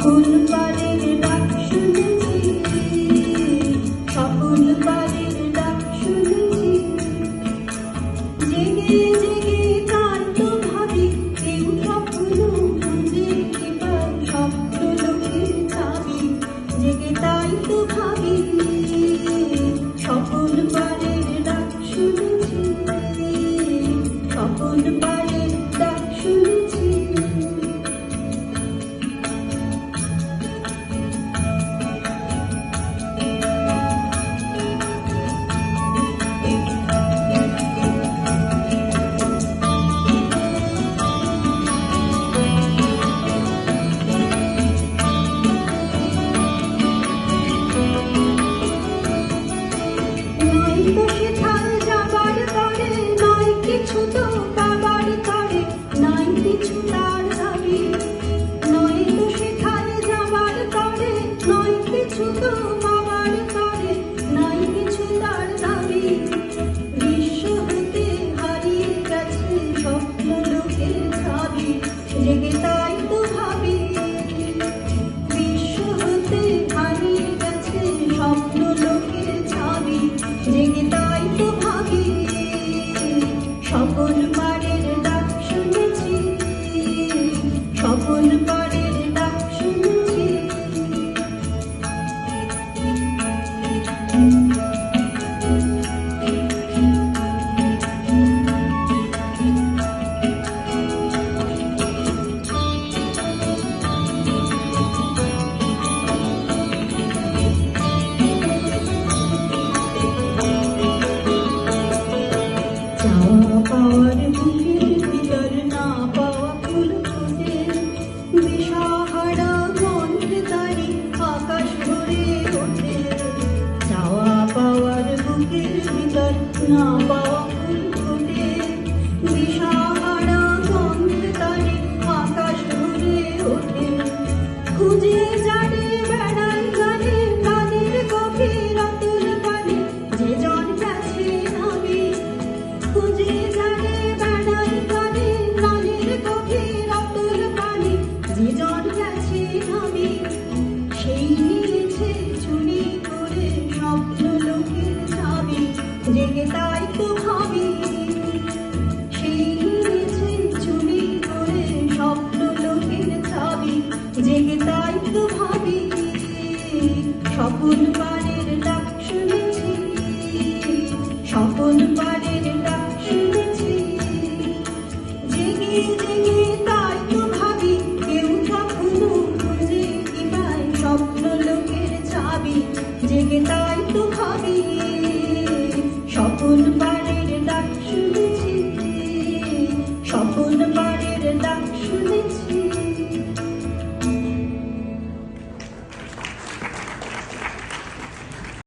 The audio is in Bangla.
সকল পারের ডাক শুনেছি, সকল পারের ডাক শুনেছি। জেগে জেগে তার তো ভাবি কেউ স্বপ্ন খুঁজে কি পায়, স্বপ্ন লোকের চাবি। জেগে তাই তো ভাবি সকল পারের ডাক শুনেছি, সকল পারের ডাক শুনেছি। বসে থাল যাবার তরে নয় কিছু তো পাবার তরে, নয় কিছু তার দাবি। নয় বসে থাল যাবার তরে নয় কিছু তো পাবার তরে, নয় কিছু তার দাবি। বিশ্ব হতে হারিয়ে গেছে স্বপ্ন লোকের চাবি। জেগে তাই তো ভাবি বিশ্ব হতে হারিয়ে গেছে স্বপ্ন লোকের চাবি। জেগে তাই তো ভাবি সকল পারের ডাক শুনেছি, সকল পারের ডাক শুনেছি। চাওয়া পাওয়ার বুকের ভিতর না পাওয়া ফুল ফুটে, দিশাহারা মন্ত্রে তারি আকাশ ভরে ওঠে। চাওয়া পাওয়ার বুকের ভিতর না পাওয়া ফুল ফুটে, দিশাহারা মন্ত্রে তারি আকাশ ভরে ওঠে। খুঁজে যারে বেড়াই গানে প্রাণের গভীর অতুল পানে, যে জন গেছে নাবি। খুঁজে যারে বেড়াই গানে প্রাণের গভীর অতুল পানে, যে জন গেছে নাবি। সেই নিয়েছে চুরি করে স্বপ্ন লোকের চাবি। জেগে তাই তো ভাবি সেই নিয়েছে চুরি করে স্বপ্ন লোকের চাবি। জেগে তাই তো ভাবি সকল পারের ডাক শুনেছি, সকল পারের ডাক শুনেছি। জেগে জেগে তাই তো ভাবি কেউ কখনো খুঁজে কি পায় স্বপ্ন লোকের চাবি। জেগে তাই তো ভাবি